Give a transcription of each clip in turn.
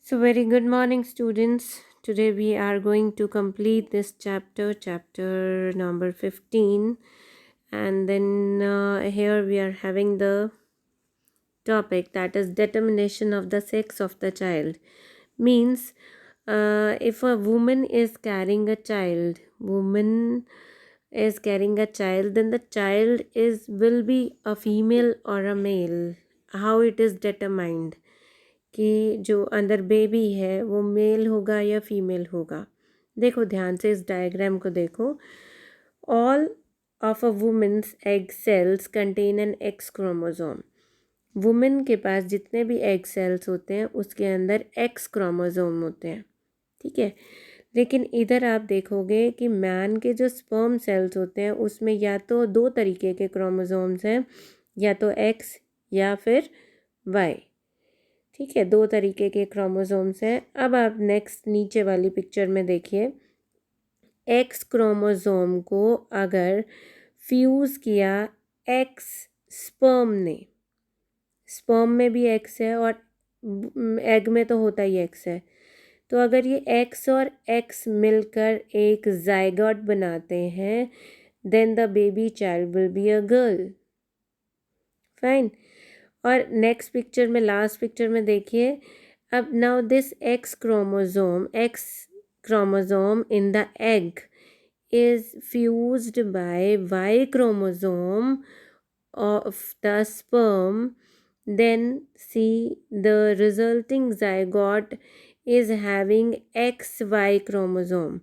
So, very good morning, students. Today we are going to complete this chapter number 15, and then here we are having the topic that is determination of the sex of the child. Means, if a woman is carrying a child, then the child is will be a female or a male. How it is determined कि जो अंदर baby है वो mail होगा या female होगा। देखो ध्यान से इस डायग्राम को देखो। All of a women's egg cells contain an X chromosome. Women के पास जितने भी एग सेल्स होते हैं उसके अंदर एक्स क्रोमोसोम होते हैं, ठीक है। लेकिन इधर आप देखोगे कि मैन के जो स्पर्म सेल्स होते हैं उसमें या तो दो तरीके के क्रोमोसोम्स हैं, या तो एक्स या फिर वाई, ठीक है। दो तरीके के क्रोमोसोम्स हैं। अब आप नेक्स्ट नीचे वाली पिक्चर में देखिए, एक्स क्रोमोसोम को अगर फ्यूज़ किया एक्स स्पर्म ने, स्पर्म में भी एक्स है और एग में तो होता ही एक्स है, तो अगर ये एक्स और एक्स मिलकर एक जाइगोट बनाते हैं, then the baby child will be a girl. Fine. और नेक्स्ट पिक्चर में, लास्ट पिक्चर में देखिए, अब now this X chromosome in the egg is fused by Y chromosome of the sperm, then see the resulting zygote is having XY chromosome.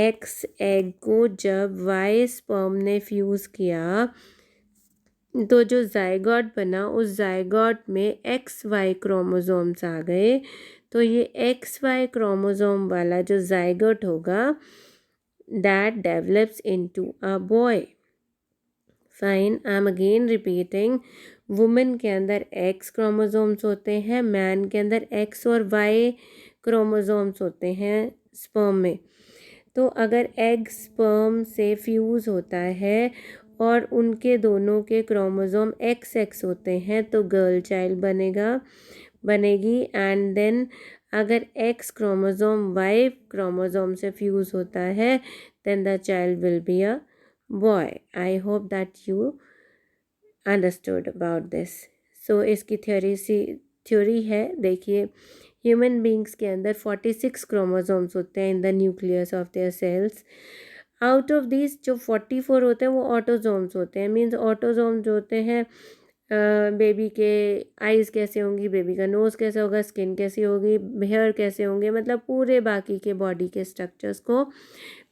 X egg को जब Y sperm ने fuse किया तो जो zygote बना उस जाइगोट में x Y chromosomes आ गए। तो ये एक्स वाई क्रोमोसोम वाला जो जाइगोट होगा that develops into a boy. Fine, I am again repeating, women के अंदर एक्स क्रोमोसोम्स होते हैं, मैन के अंदर एक्स और वाई क्रोमोसोम्स होते हैं स्पर्म में। तो अगर एग स्पर्म से फ्यूज़ होता है और उनके दोनों के क्रोमोसोम एक्स एक्स होते हैं तो गर्ल चाइल्ड बनेगी। एंड देन अगर एक्स क्रोमोसोम वाई क्रोमोसोम से फ्यूज़ होता है then the child will be a boy. I hope that you understood about this. So इसकी थ्योरी है, देखिए, ह्यूमन बींग्स के अंदर 46 क्रोमोसोम्स होते हैं in the nucleus of their cells. Out of this जो 44 होते हैं वो ऑटोजोम्स होते हैं। मीन्स ऑटोजोम्स जो होते हैं, बेबी के आइज़ कैसे होंगी, बेबी का नोज़ कैसा होगा, स्किन कैसी होगी, हेयर कैसे होंगे, मतलब पूरे बाकी के बॉडी के स्ट्रक्चर्स को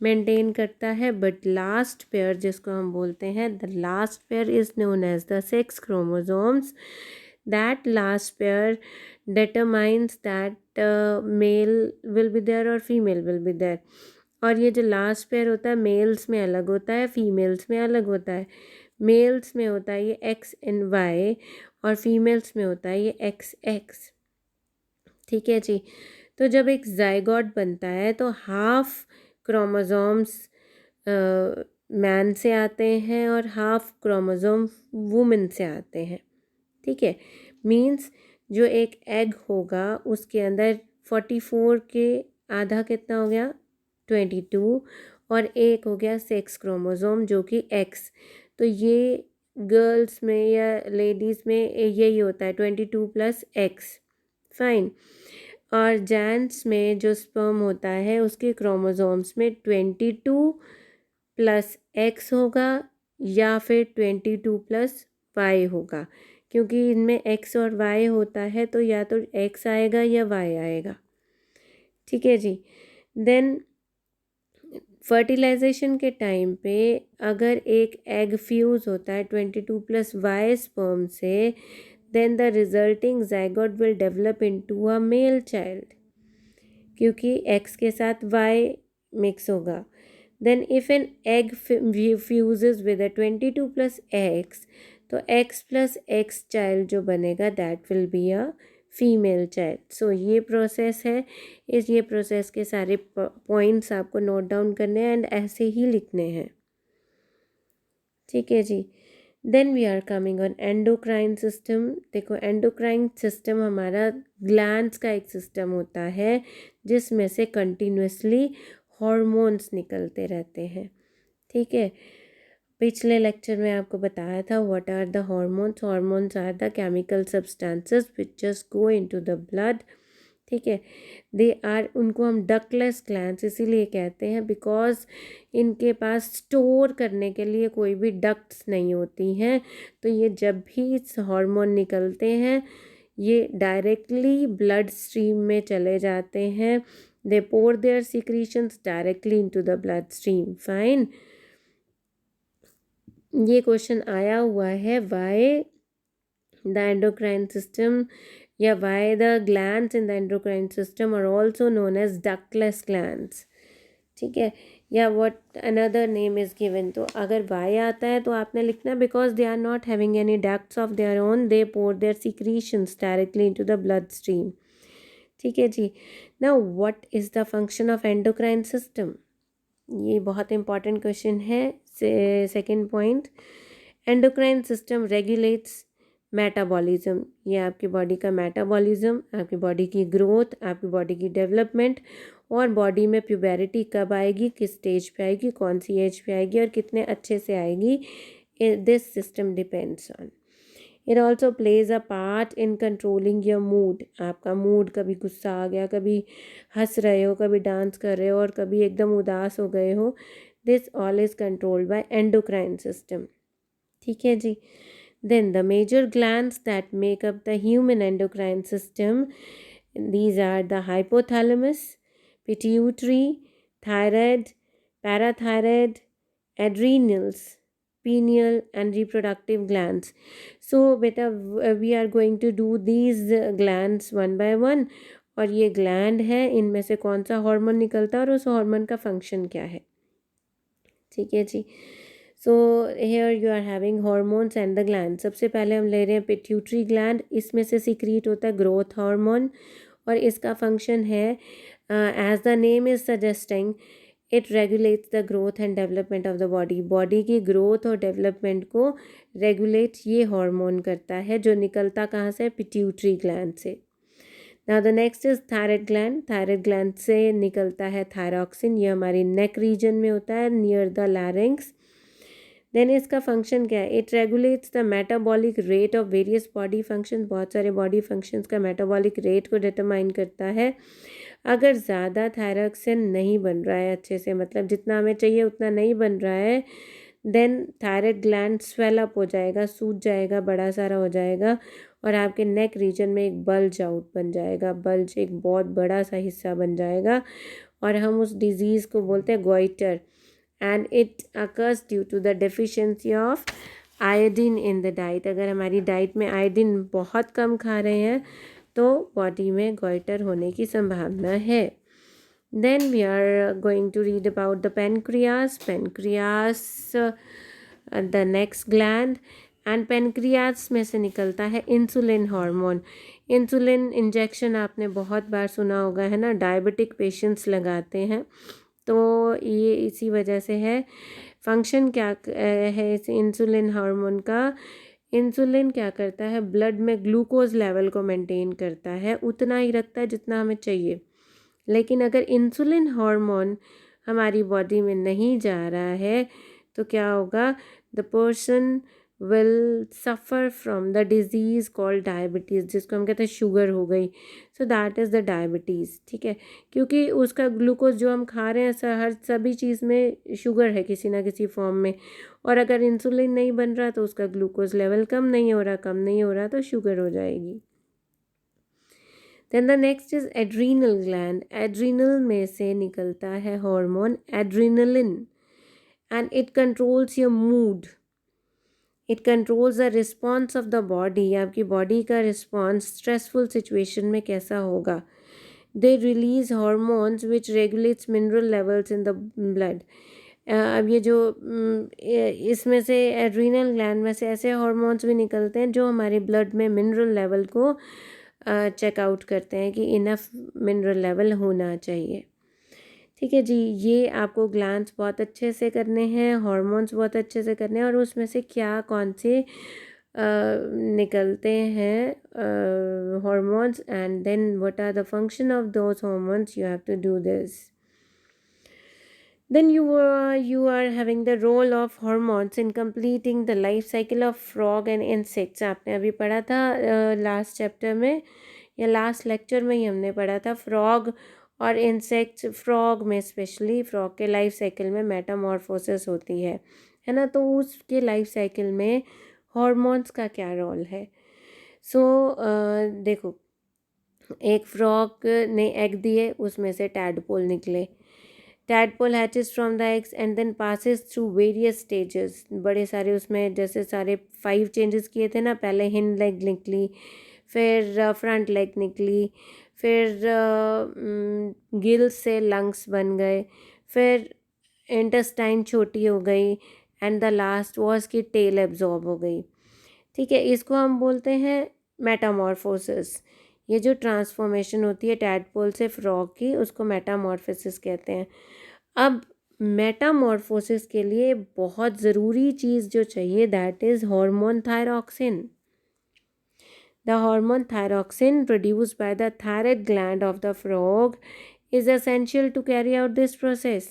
मेंटेन करता है। बट लास्ट पेयर जिसको हम बोलते हैं, the last pair is known as the sex chromosomes. That last pair determines that male will be there और फीमेल will be there। और ये जो लास्ट पेयर होता है मेल्स में अलग होता है, फीमेल्स में अलग होता है। मेल्स में होता है ये एक्स एंड वाई और फीमेल्स में होता है ये एक्स एक्स, ठीक है जी। तो जब एक जाइगोट बनता है तो हाफ क्रोमोसोम्स मैन से आते हैं और हाफ क्रोमोसोम वुमेन से आते हैं, ठीक है। मीन्स जो एक एग होगा उसके अंदर 44 के आधा कितना हो गया, 22, और एक हो गया सेक्स क्रोमोसोम जो कि एक्स। तो ये गर्ल्स में या लेडीज़ में यही होता है 22 प्लस एक्स। फाइन। और जेंट्स में जो स्पर्म होता है उसके क्रोमोसोम्स में 22 प्लस एक्स होगा या फिर 22 प्लस वाई होगा, क्योंकि इनमें एक्स और वाई होता है तो या तो एक्स आएगा या वाई आएगा, ठीक है जी। देन फर्टिलाइजेशन के टाइम पे अगर एक एग फ्यूज़ होता है 22 प्लस वाई स्पर्म से, then the resulting zygote will develop into a male child, क्योंकि एक्स के साथ वाई मिक्स होगा। Then if an egg fuses with a 22 plus X, तो एक्स प्लस एक्स चाइल्ड जो बनेगा that will be a female child. So ये process है। ये प्रोसेस के सारे पॉइंट्स आपको नोट डाउन करने हैं एंड ऐसे ही लिखने हैं, ठीक है जी। Then we are coming on endocrine system. देखो एंडोक्राइन सिस्टम हमारा ग्लैंड्स का एक सिस्टम होता है जिसमें से कंटिन्यूसली हॉर्मोन्स निकलते रहते हैं। ठीक है, पिछले लेक्चर में आपको बताया था what are the hormones. Hormones are the chemical substances which just go into the blood. ठीक है, दे आर, उनको हम डक्टलेस ग्लैंड्स इसीलिए कहते हैं बिकॉज इनके पास स्टोर करने के लिए कोई भी डक्ट्स नहीं होती हैं। तो ये जब भी हार्मोन निकलते हैं ये डायरेक्टली ब्लड स्ट्रीम में चले जाते हैं। They pour their secretions directly into the blood stream. Fine, ये क्वेश्चन आया हुआ है वाई द एंडोक्राइन सिस्टम या why the glands in the endocrine system are also known as ductless glands. ठीक है, या what another name is given. तो अगर वाई आता है तो आपने लिखना because they are not having any ducts of their own, they pour their secretions directly into the blood stream. ठीक है जी। Now what is the function of endocrine system, ये बहुत इंपॉर्टेंट क्वेश्चन है। Second point, endocrine system regulates metabolism. ये आपकी body का metabolism, आपकी बॉडी की ग्रोथ, आपकी बॉडी की डेवलपमेंट और बॉडी में प्यूबेरिटी कब आएगी, किस स्टेज पे आएगी, कौन सी एज पे आएगी और कितने अच्छे से आएगी, this system depends on. It also plays a part in controlling your mood. आपका मूड, कभी गुस्सा आ गया, कभी हंस रहे हो, कभी डांस कर रहे हो और कभी एकदम उदास हो गए हो, this all is controlled by endocrine system. ठीक है जी। Then the major glands that make up the human endocrine system, these are the hypothalamus, pituitary, thyroid, parathyroid, adrenals, pineal and reproductive glands. So beta we are going to do these glands one by one। और ये gland है, इनमें से कौन सा hormone निकलता है और उस हार्मोन का फंक्शन क्या है। ठीक है जी। So here you are having hormones and the gland. सबसे पहले हम ले रहे हैं पिट्यूटरी ग्लैंड। इसमें से सीक्रेट होता है ग्रोथ हार्मोन और इसका फंक्शन है as the name is suggesting it regulates the growth and development of the body. Body की ग्रोथ और डेवलपमेंट को रेगुलेट ये हार्मोन करता है जो निकलता कहाँ से, पिट्यूटरी ग्लैंड से। Now the next is thyroid gland. Thyroid gland से निकलता है थायरॉक्सिन, ये हमारी नेक रीजन में होता है नियर द लैरिंक्स। देन इसका फंक्शन क्या है, it regulates the metabolic rate of various body function. बहुत सारे बॉडी फंक्शंस का मेटाबॉलिक रेट को डिटरमाइन करता है। अगर ज़्यादा थायरॉक्सिन नहीं बन रहा है अच्छे से, मतलब जितना हमें चाहिए उतना नहीं बन रहा है, then thyroid gland swell up हो जाएगा, सूज जाएगा, बड़ा सारा हो जाएगा और आपके नेक रीजन में एक बल्ज आउट बन जाएगा। बल्ज एक बहुत बड़ा सा हिस्सा बन जाएगा और हम उस डिजीज़ को बोलते हैं goitre. And it occurs due to the deficiency of iodine in the diet. अगर हमारी डाइट में आयोडीन बहुत कम खा रहे हैं तो बॉडी में गोइटर होने की संभावना है। Then we are going to read about the pancreas. Pancreas the next gland and pancreas में से निकलता है इंसुलिन हार्मोन। इंसुलिन इंजेक्शन आपने बहुत बार सुना होगा, है ना, डायबिटिक पेशेंट्स लगाते हैं, तो ये इसी वजह से है। फंक्शन क्या है इस इंसुलिन हार्मोन का, इंसुलिन क्या करता है, ब्लड में ग्लूकोज लेवल को मेंटेन करता है, उतना ही रखता है जितना हमें चाहिए। लेकिन अगर इंसुलिन हार्मोन हमारी बॉडी में नहीं जा रहा है तो क्या होगा, the person will suffer from the disease called diabetes, जिसको हम कहते हैं शुगर हो गई। So that is the diabetes. ठीक है, क्योंकि उसका ग्लूकोज जो हम खा रहे हैं हर सभी चीज़ में शुगर है किसी ना किसी फॉर्म में, और अगर इंसुलिन नहीं बन रहा तो उसका ग्लूकोज लेवल कम नहीं हो रहा तो शुगर हो जाएगी। Then the next is adrenal gland. Adrenal में से निकलता है hormone adrenaline and it controls your mood, it controls the response of the body. आपकी बॉडी का रिस्पॉन्स स्ट्रेसफुल सिचुएशन में कैसा होगा। They release hormones which regulates mineral levels in the blood. अब ये जो इसमें से एड्रीनल ग्लैंड में से ऐसे हार्मोन्स भी निकलते हैं जो हमारे ब्लड में मिनरल लेवल को चेकआउट करते हैं कि इनफ मिनरल लेवल होना चाहिए। ठीक है जी, ये आपको ग्लैंड्स बहुत अच्छे से करने हैं, हार्मोन्स बहुत अच्छे से करने हैं, और उसमें से क्या कौन से निकलते हैं hormones, and then what are the function of those hormones, you have to do this. Then you are having the role of hormones in completing the life cycle of frog and insects. आपने अभी पढ़ा था last chapter में या last lecture में ही हमने पढ़ा था फ्रॉग और इंसेक्ट्स. फ्रॉग में स्पेशली फ्रॉग के लाइफ साइकिल में मेटामॉर्फोसिस होती है ना. तो उसके लाइफ साइकिल में हॉर्मोन्स का क्या रोल है. सो देखो, एक फ्रॉग ने एग दिए, उसमें से टैडपोल निकले. Tadpole hatches from the eggs and then passes through various stages. बड़े सारे उसमें जैसे सारे 5 चेंजेस किए थे ना. पहले हिंड लेग निकली, फिर फ्रंट लेग निकली, फिर गिल्स से लंग्स बन गए, फिर इंटेस्टाइन छोटी हो गई, एंड द लास्ट वॉज की टेल एब्जॉर्ब हो गई. ठीक है, इसको हम बोलते हैं मेटामॉर्फोसिस. ये जो ट्रांसफॉर्मेशन होती है टैडपोल से फ्रॉग की, उसको मेटामॉर्फोसिस कहते हैं. अब मेटामॉर्फोसिस के लिए बहुत ज़रूरी चीज़ जो चाहिए, that is hormone thyroxine. The hormone thyroxine produced by the thyroid gland of the frog is essential to carry out this process.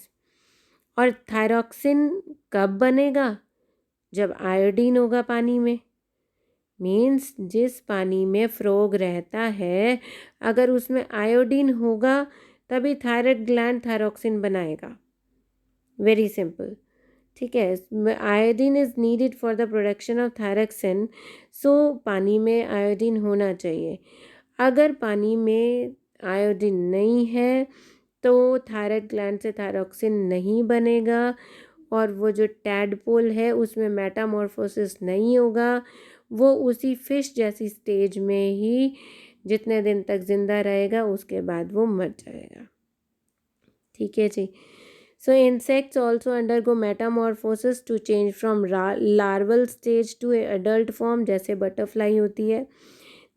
और थायरॉक्सिन कब बनेगा? जब आयोडीन होगा पानी में. मीन्स जिस पानी में फ्रॉग रहता है, अगर उसमें आयोडीन होगा तभी थायराइड ग्लैंड थायरॉक्सिन बनाएगा. Very simple. ठीक है, iodine is needed for the production of thyroxine. So पानी में आयोडीन होना चाहिए. अगर पानी में आयोडीन नहीं है तो थायराइड ग्लैंड से थायरॉक्सिन नहीं बनेगा, और वो जो टैडपोल है उसमें मेटामॉर्फोसिस नहीं होगा. वो उसी फिश जैसी स्टेज में ही जितने दिन तक ज़िंदा रहेगा, उसके बाद वो मर जाएगा. ठीक है जी. So insects also undergo metamorphosis to change from larval stage to adult form, जैसे बटरफ्लाई होती है.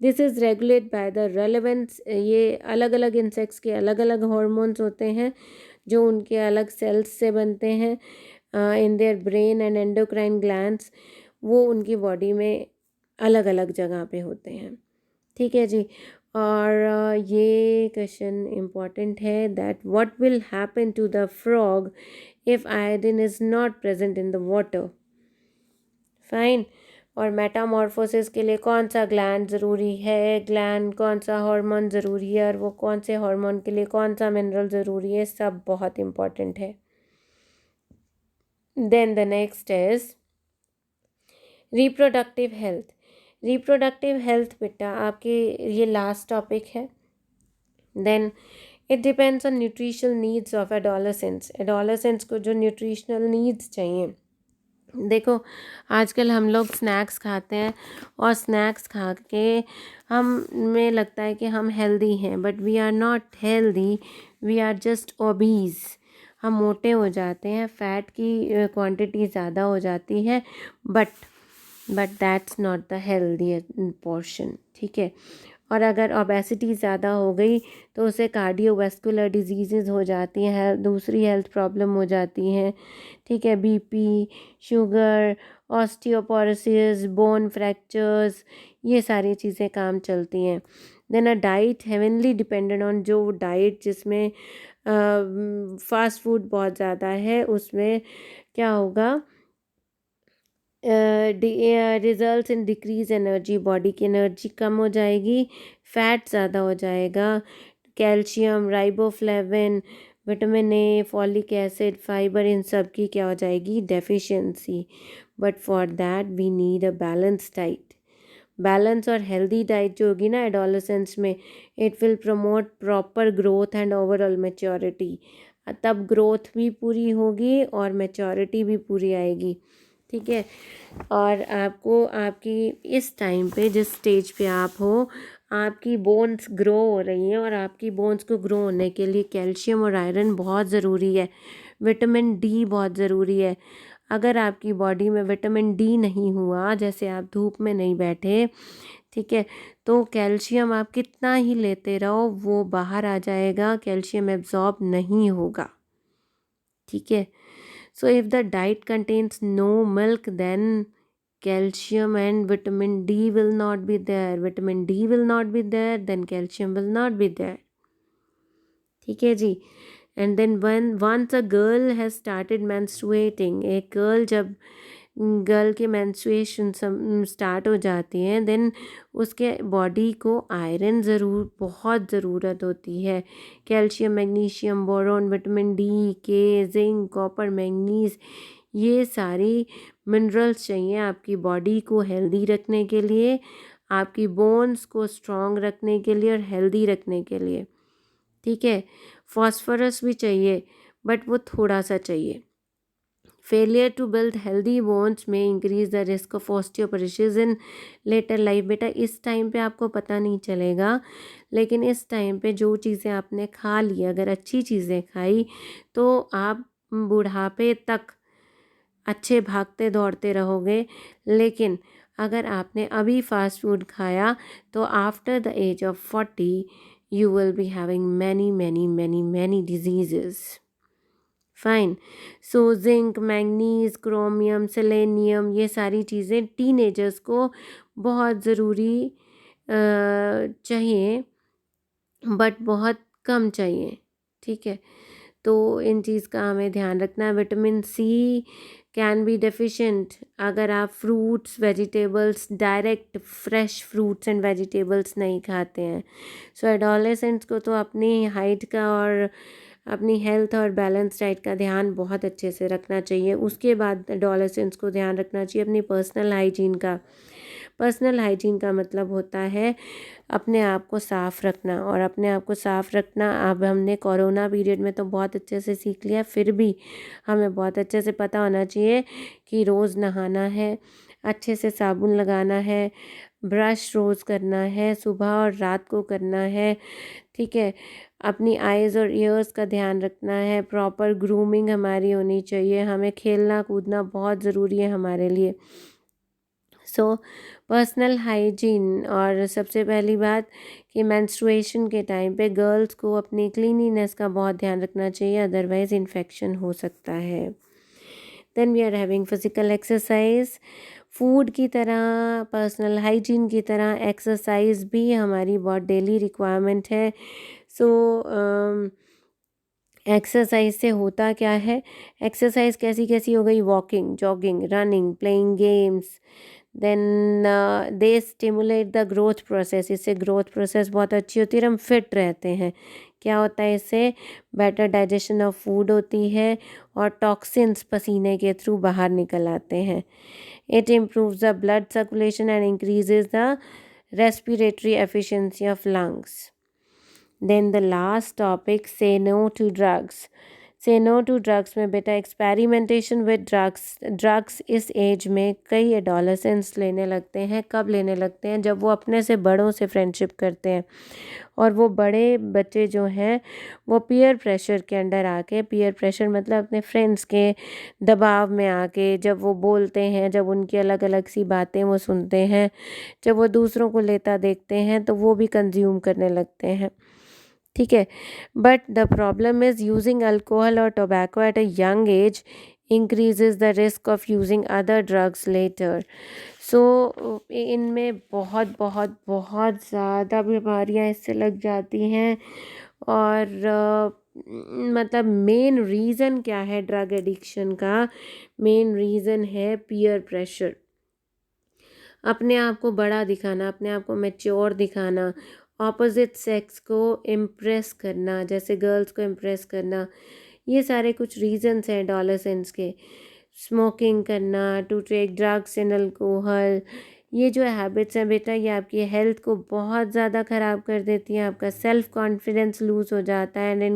This is regulated by the relevance. ये अलग अलग इंसेक्ट्स के अलग अलग हॉर्मोन्स होते हैं जो उनके अलग सेल्स से बनते हैं in their brain and endocrine glands. वो उनकी बॉडी में अलग अलग जगह पे होते हैं. ठीक है जी. और ये क्वेश्चन इम्पॉर्टेंट है, that what will happen to the frog if iodine is not present in the water. Fine. और मेटामॉर्फोसिस के लिए कौन सा ग्लैंड ज़रूरी है, ग्लैंड कौन सा हार्मोन ज़रूरी है, और वो कौन से हार्मोन के लिए कौन सा मिनरल ज़रूरी है, सब बहुत इम्पॉर्टेंट है. Then the next is reproductive health. Reproductive health बेटा आपके ये लास्ट टॉपिक है. Then it depends on nutritional needs of adolescents. Adolescents को जो न्यूट्रिशनल नीड्स चाहिए, देखो आजकल हम लोग स्नैक्स खाते हैं, और स्नैक्स खा के हमें लगता है कि हम हेल्दी हैं, but we are not healthy, we are just obese. हम मोटे हो जाते हैं, फैट की क्वांटिटी ज़्यादा हो जाती है, but that's not the healthy portion. ठीक है. और अगर ओबेसिटी ज़्यादा हो गई तो उससे कार्डियोवैस्कुलर डिजीज़ हो जाती हैं, दूसरी हेल्थ प्रॉब्लम हो जाती हैं. ठीक है, BP, sugar, osteoporosis, bone fractures, ये सारी चीज़ें काम चलती हैं. Then a diet heavenly dependent on, जो डाइट जिसमें फास्ट फूड बहुत ज़्यादा है, उसमें क्या होगा, result in decrease energy. Body की एनर्जी कम हो जाएगी, फैट ज़्यादा हो जाएगा. Calcium, riboflavin, vitamin A, folic acid, fibre, इन सब की क्या हो जाएगी, deficiency. But for that we need a balance diet. Balance और हेल्दी डाइट जो होगी ना एडोलेसेंस में, it will promote proper growth and overall maturity. तब ग्रोथ भी पूरी होगी और मैच्योरिटी भी पूरी आएगी. ठीक है. और आपको आपकी इस टाइम पे जिस स्टेज पे आप हो, आपकी बोन्स ग्रो हो रही हैं, और आपकी बोन्स को ग्रो होने के लिए कैल्शियम और आयरन बहुत ज़रूरी है. विटामिन डी बहुत ज़रूरी है. अगर आपकी बॉडी में विटामिन डी नहीं हुआ, जैसे आप धूप में नहीं बैठे, ठीक है, तो कैल्शियम आप कितना ही लेते रहो वो बाहर आ जाएगा, कैल्शियम एब्जॉर्ब नहीं होगा. ठीक है. So if the diet contains no milk, then calcium and vitamin D will not be there. Vitamin D will not be there, then calcium will not be there. ठीक है जी. And then when once a girl has started menstruating, एक girl जब girl के menstruation start हो जाती है, then उसके body को आयरन बहुत ज़रूरत होती है. Calcium, magnesium, boron, vitamin D, के, जिंक, कॉपर, मैंगनीज, ये सारी मिनरल्स चाहिए आपकी बॉडी को हेल्दी रखने के लिए, आपकी बोन्स को स्ट्रॉन्ग रखने के लिए और हेल्दी रखने के लिए. ठीक है. फॉस्फोरस भी चाहिए, बट वो थोड़ा सा चाहिए. Failure to build healthy bones में increase the risk of osteoporosis in later life. बेटा इस टाइम पे आपको पता नहीं चलेगा, लेकिन इस टाइम पे जो चीज़ें आपने खा ली, अगर अच्छी चीज़ें खाई तो आप बुढ़ापे तक अच्छे भागते दौड़ते रहोगे. लेकिन अगर आपने अभी फास्ट फूड खाया तो after the age of 40 you will be having many diseases. Fine. So zinc, manganese, chromium, selenium, ये सारी चीज़ें टीनेजर्स को बहुत ज़रूरी चाहिए, बट बहुत कम चाहिए. ठीक है. तो इन चीज़ का हमें ध्यान रखना है. Vitamin C can be deficient अगर आप fruits, vegetables, direct fresh fruits and vegetables नहीं खाते हैं. सो एडोलेसेंट्स को तो अपनी हाइट का और अपनी हेल्थ और बैलेंस डाइट का ध्यान बहुत अच्छे से रखना चाहिए. उसके बाद एडोलेसेंट्स को ध्यान रखना चाहिए अपनी पर्सनल हाइजीन का. पर्सनल हाइजीन का मतलब होता है अपने आप को साफ़ रखना, और अपने आप को साफ़ रखना अब हमने कोरोना पीरियड में तो बहुत अच्छे से सीख लिया, फिर भी हमें बहुत अच्छे से पता होना चाहिए कि रोज़ नहाना है, अच्छे से साबुन लगाना है, ब्रश रोज़ करना है, सुबह और रात को करना है. ठीक है. अपनी आइज़ और ईयर्स का ध्यान रखना है. प्रॉपर ग्रूमिंग हमारी होनी चाहिए. हमें खेलना कूदना बहुत ज़रूरी है हमारे लिए. सो पर्सनल हाइजीन, और सबसे पहली बात कि मेंस्ट्रुएशन के टाइम पे गर्ल्स को अपनी क्लीनिनेस का बहुत ध्यान रखना चाहिए, अदरवाइज़ इन्फेक्शन हो सकता है. Then we are having physical exercise. Food की तरह, पर्सनल हाइजीन की तरह एक्सरसाइज भी हमारी बहुत डेली रिक्वायरमेंट है. सो एक्सरसाइज से होता क्या है, एक्सरसाइज कैसी कैसी हो गई, walking, jogging, running, playing games. Then they stimulate the growth process. इससे ग्रोथ प्रोसेस बहुत अच्छी होती है, हम फिट रहते हैं. क्या होता है इससे, बेटर डाइजेशन ऑफ फूड होती है और टॉक्सिन्स पसीने के थ्रू बाहर निकल आते हैं. It improves the blood circulation and increases the respiratory efficiency of lungs. Then the last topic, say no to drugs. से नो टू ड्रग्स में बेटा एक्सपेरिमेंटेशन विद ड्रग्स इस एज में कई एडोलेसेंट्स लेने लगते हैं. कब लेने लगते हैं, जब वो अपने से बड़ों से फ्रेंडशिप करते हैं, और वो बड़े बच्चे जो हैं वो पीयर प्रेशर के अंडर आके, पीयर प्रेशर मतलब अपने फ्रेंड्स के दबाव में आके जब वो बोलते हैं, जब उनकी अलग अलग सी बातें वो सुनते हैं, जब वो दूसरों को लेता देखते हैं तो वो भी कंज्यूम करने लगते हैं. ठीक है. But the problem is using alcohol और tobacco at a young age increases the risk of using other drugs later. So इनमें बहुत बहुत बहुत ज़्यादा बीमारियां इससे लग जाती हैं. और मतलब मेन रीज़न क्या है ड्रग एडिक्शन का, मेन रीज़न है पीयर प्रेशर. अपने आप को बड़ा दिखाना, अपने आप को मैच्योर दिखाना, ऑपोजिट सेक्स को इम्प्रेस करना, जैसे गर्ल्स को इम्प्रेस करना, ये सारे कुछ रीजंस हैं एडोलेसेंट्स के. स्मोकिंग करना, to take drugs and alcohol, ये जो हैबिट्स हैं बेटा, ये आपकी हेल्थ को बहुत ज़्यादा ख़राब कर देती हैं. आपका सेल्फ कॉन्फिडेंस लूज़ हो जाता है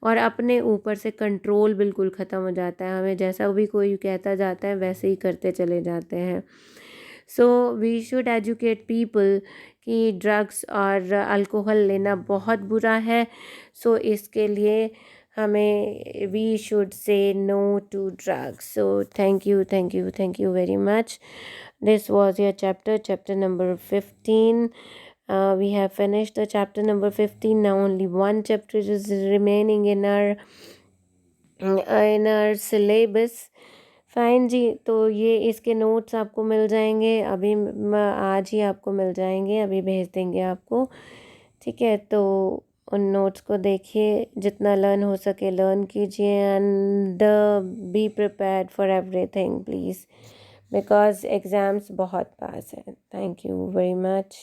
और अपने ऊपर से कंट्रोल बिल्कुल ख़त्म हो जाता है. हमें जैसा भी कोई कहता जाता है वैसे ही करते चले जाते हैं. So we should educate people कि ड्रग्स और अल्कोहल लेना बहुत बुरा है. सो इसके लिए हमें we should say no to drugs. So thank you very much. This was your chapter number 15. We have finished the chapter number 15. Now only one chapter is remaining in our in our syllabus. Fine जी, तो ये इसके notes आपको मिल जाएंगे अभी, आज ही आपको मिल जाएंगे, अभी भेज देंगे आपको। ठीक है, तो उन नोट्स को देखिए, जितना लर्न हो सके लर्न कीजिए, and be prepared for everything please, because exams बहुत पास है। Thank you very much.